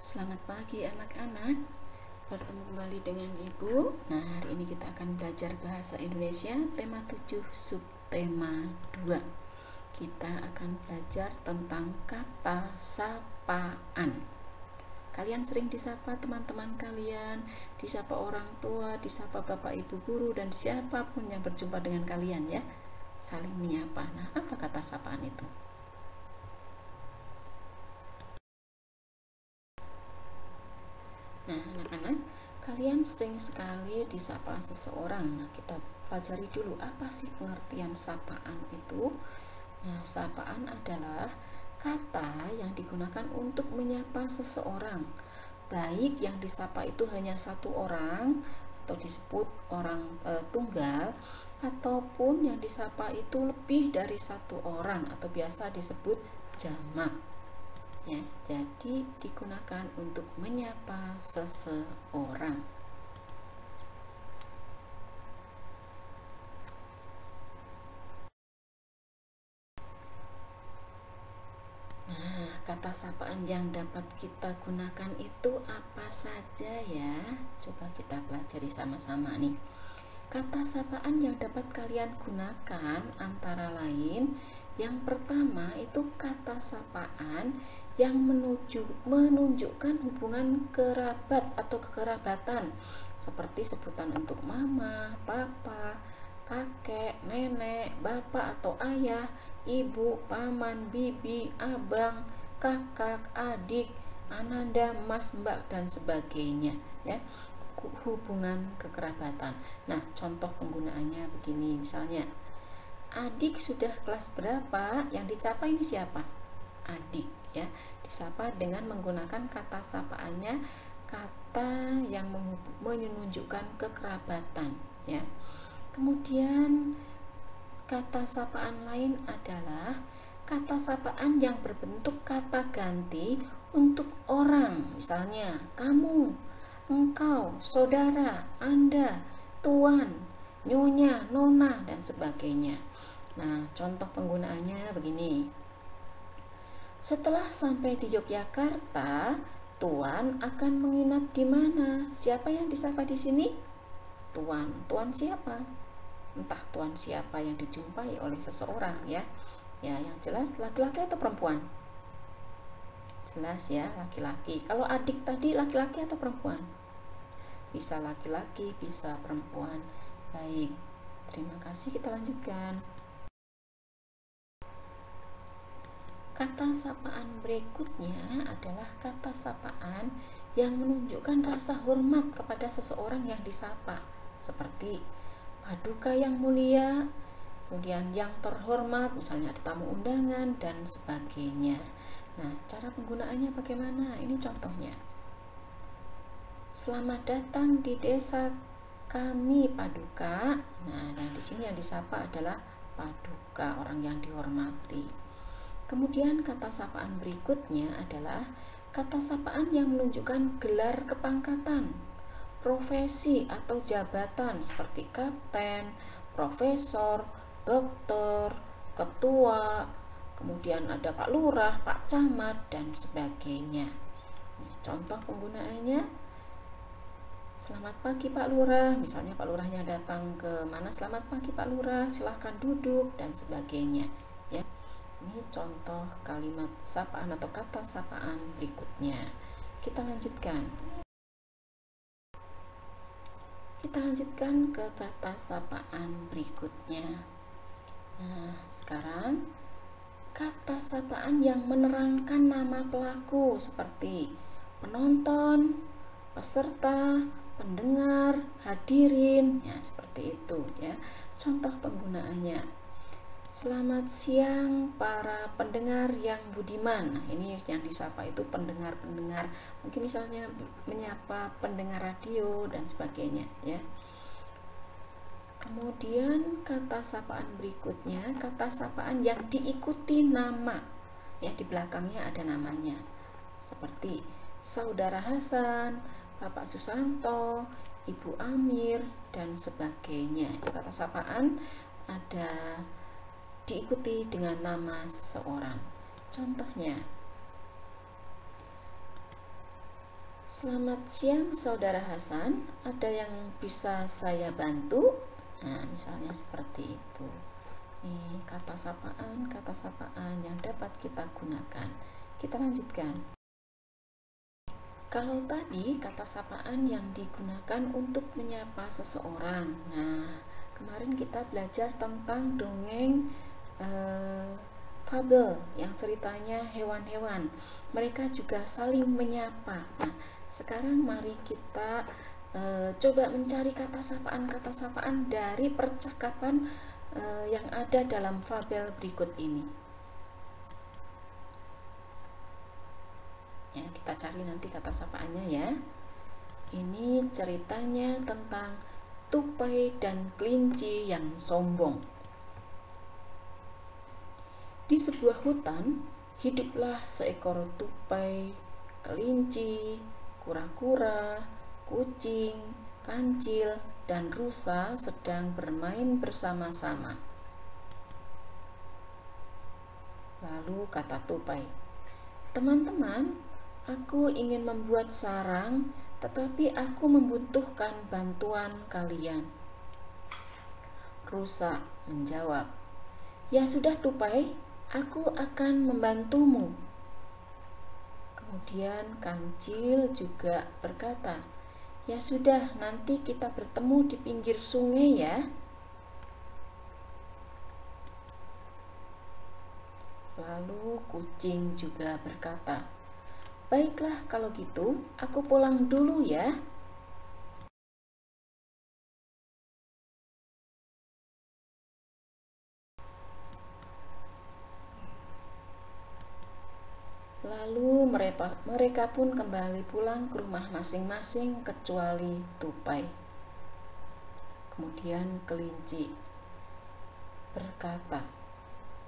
Selamat pagi anak-anak, bertemu kembali dengan Ibu. Nah, hari ini kita akan belajar bahasa Indonesia tema 7 subtema 2. Kita akan belajar tentang kata sapaan. Kalian sering disapa teman-teman kalian, disapa orang tua, disapa bapak ibu guru, dan siapapun yang berjumpa dengan kalian ya. Saling menyapa. Nah, apa kata sapaan itu? Nah, anak-anak, kalian sering sekali disapa seseorang. Nah, kita pelajari dulu apa sih pengertian sapaan itu. Nah, sapaan adalah kata yang digunakan untuk menyapa seseorang. Baik yang disapa itu hanya satu orang atau disebut orang tunggal, ataupun yang disapa itu lebih dari satu orang atau biasa disebut jamak. Ya, jadi digunakan untuk menyapa seseorang. Nah, kata sapaan yang dapat kita gunakan itu apa saja ya? Coba kita pelajari sama-sama nih. Kata sapaan yang dapat kalian gunakan antara lain, yang pertama itu kata sapaan yang menunjukkan hubungan kerabat atau kekerabatan, seperti sebutan untuk mama, papa, kakek, nenek, bapak atau ayah, ibu, paman, bibi, abang, kakak, adik, ananda, mas, mbak, dan sebagainya ya, hubungan kekerabatan. Nah, contoh penggunaannya begini, misalnya adik sudah kelas berapa, yang dicapa ini siapa? Adik ya, disapa dengan menggunakan kata sapaannya, kata yang menunjukkan kekerabatan ya. Kemudian kata sapaan lain adalah kata sapaan yang berbentuk kata ganti untuk orang, misalnya kamu, engkau, saudara, anda, tuan, nyonya, nona, dan sebagainya. Nah, contoh penggunaannya begini. Setelah sampai di Yogyakarta, Tuan akan menginap di mana? Siapa yang disapa di sini? Tuan. Tuan siapa? Entah tuan siapa yang dijumpai oleh seseorang ya. Ya, yang jelas laki-laki atau perempuan? Jelas ya, laki-laki. Kalau adik tadi laki-laki atau perempuan? Bisa laki-laki, bisa perempuan. Baik, terima kasih, kita lanjutkan. Kata sapaan berikutnya adalah kata sapaan yang menunjukkan rasa hormat kepada seseorang yang disapa, seperti Paduka yang mulia, kemudian yang terhormat, misalnya ada tamu undangan, dan sebagainya. Nah, cara penggunaannya bagaimana? Ini contohnya. Selamat datang di desa kami, Paduka. Nah, dan di sini yang disapa adalah Paduka, orang yang dihormati. Kemudian kata sapaan berikutnya adalah kata sapaan yang menunjukkan gelar kepangkatan, profesi atau jabatan seperti kapten, profesor, dokter, ketua, kemudian ada Pak Lurah, Pak Camat, dan sebagainya. Contoh penggunaannya, selamat pagi Pak Lurah, misalnya Pak Lurahnya datang ke mana, selamat pagi Pak Lurah, silahkan duduk, dan sebagainya ya. Ini contoh kalimat sapaan atau kata sapaan berikutnya. Kita lanjutkan. Kita lanjutkan ke kata sapaan berikutnya. Nah, sekarang kata sapaan yang menerangkan nama pelaku seperti penonton, peserta, pendengar, hadirin, ya seperti itu ya. Contoh penggunaannya. Selamat siang para pendengar yang budiman. Nah, ini yang disapa itu pendengar-pendengar. Mungkin misalnya menyapa pendengar radio dan sebagainya ya. Kemudian kata sapaan berikutnya, kata sapaan yang diikuti nama. Ya, di belakangnya ada namanya. Seperti Saudara Hasan, Bapak Susanto, Ibu Amir, dan sebagainya. Itu kata sapaan ada diikuti dengan nama seseorang. Contohnya, Selamat siang Saudara Hasan, ada yang bisa saya bantu? Nah, misalnya seperti itu. Nih, kata sapaan yang dapat kita gunakan. Kita lanjutkan. Kalau tadi kata sapaan yang digunakan untuk menyapa seseorang. Nah, kemarin kita belajar tentang dongeng fabel yang ceritanya hewan-hewan. Mereka juga saling menyapa. Nah, sekarang mari kita coba mencari kata sapaan dari percakapan yang ada dalam fabel berikut ini. Ya, kita cari nanti kata sapaannya ya. Ini ceritanya tentang tupai dan kelinci yang sombong. Di sebuah hutan, hiduplah seekor tupai, kelinci, kura-kura, kucing, kancil, dan rusa sedang bermain bersama-sama. Lalu kata tupai, "Teman-teman, aku ingin membuat sarang, tetapi aku membutuhkan bantuan kalian." Rusa menjawab, "Ya sudah tupai, aku akan membantumu." Kemudian kancil juga berkata, "Ya sudah, nanti kita bertemu di pinggir sungai ya." Lalu kucing juga berkata, "Baiklah kalau gitu, aku pulang dulu ya." Lalu mereka pun kembali pulang ke rumah masing-masing kecuali tupai. Kemudian kelinci berkata,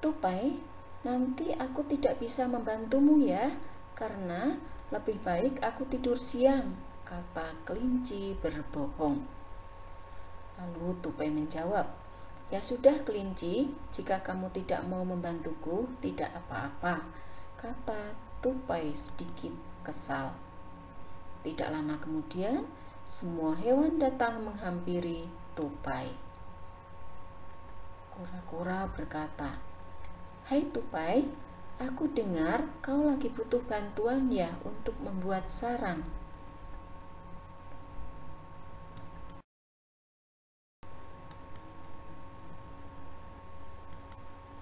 "Tupai, nanti aku tidak bisa membantumu ya, karena lebih baik aku tidur siang," kata kelinci berbohong. Lalu tupai menjawab, "Ya sudah kelinci, jika kamu tidak mau membantuku, tidak apa-apa," kata tupai sedikit kesal. Tidak lama kemudian, semua hewan datang menghampiri tupai. Kura-kura berkata, "Hai tupai, aku dengar kau lagi butuh bantuan ya untuk membuat sarang."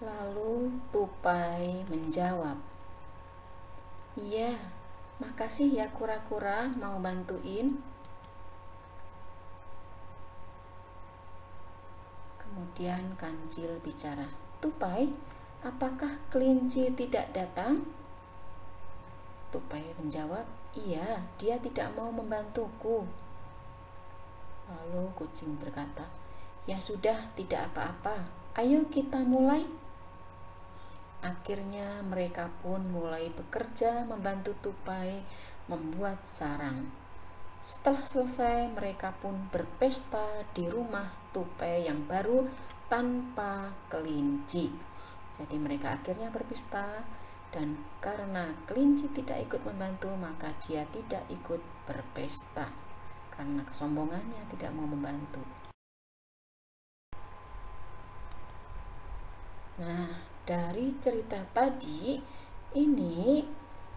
Lalu tupai menjawab, "Iya, makasih ya kura-kura mau bantuin." Kemudian kancil bicara, "Tupai, apakah kelinci tidak datang?" Tupai menjawab, "Iya, dia tidak mau membantuku." Lalu kucing berkata, "Ya sudah, tidak apa-apa, ayo kita mulai." Akhirnya mereka pun mulai bekerja membantu tupai membuat sarang. Setelah selesai, mereka pun berpesta di rumah tupai yang baru tanpa kelinci. Jadi mereka akhirnya berpesta, dan karena kelinci tidak ikut membantu, maka dia tidak ikut berpesta karena kesombongannya tidak mau membantu. Nah, dari cerita tadi ini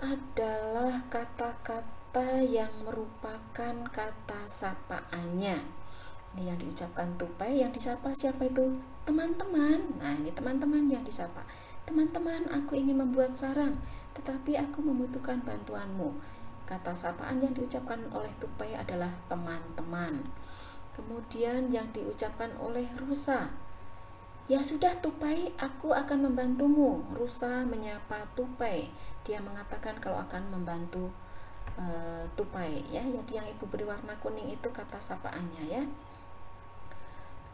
adalah kata-kata yang merupakan kata sapaannya. Ini yang diucapkan tupai, yang disapa siapa itu? Teman-teman. Nah, ini teman-teman yang disapa. "Teman-teman, aku ingin membuat sarang, tetapi aku membutuhkan bantuanmu." Kata sapaan yang diucapkan oleh tupai adalah teman-teman. Kemudian yang diucapkan oleh rusa, "Ya sudah tupai, aku akan membantumu." Rusa menyapa tupai. Dia mengatakan kalau akan membantu tupai ya. Jadi yang ibu beri warna kuning itu kata sapaannya ya.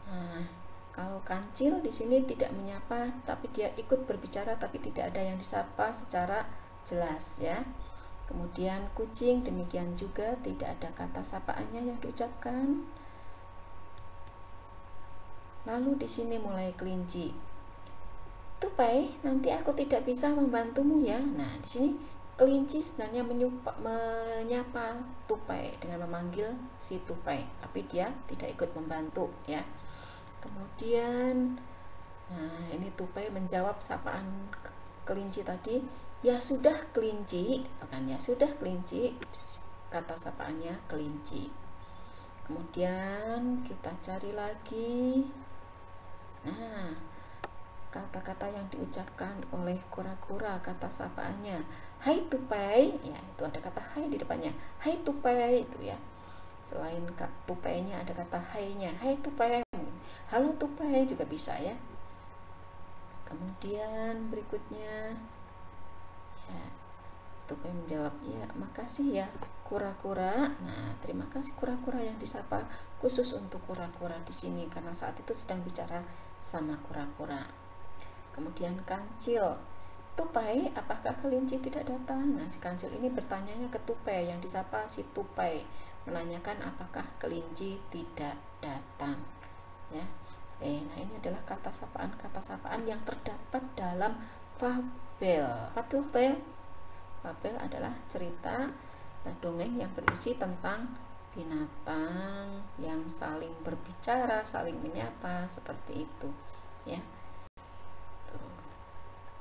Nah, kalau kancil di sini tidak menyapa, tapi dia ikut berbicara, tapi tidak ada yang disapa secara jelas ya. Kemudian kucing demikian juga, tidak ada kata sapaannya yang diucapkan. Lalu di sini mulai kelinci, "Tupai, nanti aku tidak bisa membantumu ya." Nah, di sini Kelinci sebenarnya menyapa tupai dengan memanggil si tupai, tapi dia tidak ikut membantu ya. Kemudian, nah ini tupai menjawab sapaan kelinci tadi, ya sudah kelinci, kan ya sudah kelinci, kata sapaannya kelinci. Kemudian kita cari lagi. Nah, kata-kata yang diucapkan oleh kura-kura, kata sapaannya, hai tupai, ya itu ada kata hai di depannya, hai tupai itu ya. Selain tupainya ada kata hai-nya, hai tupai, halo tupai juga bisa ya. Kemudian berikutnya, ya tupai menjawab, ya makasih ya kura-kura. Nah, terima kasih kura-kura yang disapa, khusus untuk kura-kura di sini karena saat itu sedang bicara sama kura-kura. Kemudian kancil, tupai, apakah kelinci tidak datang? Nah, si kancil ini bertanyanya ke tupai, yang disapa si tupai menanyakan apakah kelinci tidak datang. Ya, nah ini adalah kata sapaan yang terdapat dalam fabel. Apa tuh fabel? Fabel adalah cerita dongeng yang berisi tentang binatang yang saling berbicara, saling menyapa, seperti itu ya.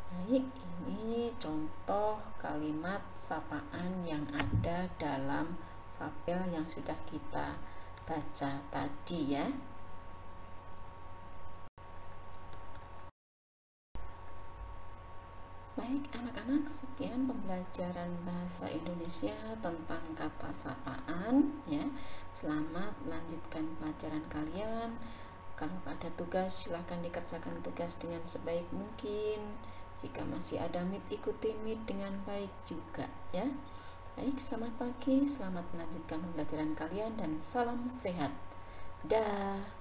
Baik, ini contoh kalimat sapaan yang ada dalam fabel yang sudah kita baca tadi ya. Baik anak-anak, sekian pembelajaran bahasa Indonesia tentang kata sapaan ya. Selamat melanjutkan pelajaran kalian. Kalau ada tugas silahkan dikerjakan tugas dengan sebaik mungkin. Jika masih ada meet, ikuti meet dengan baik juga ya. Baik, selamat pagi, selamat melanjutkan pembelajaran kalian dan salam sehat. Dah.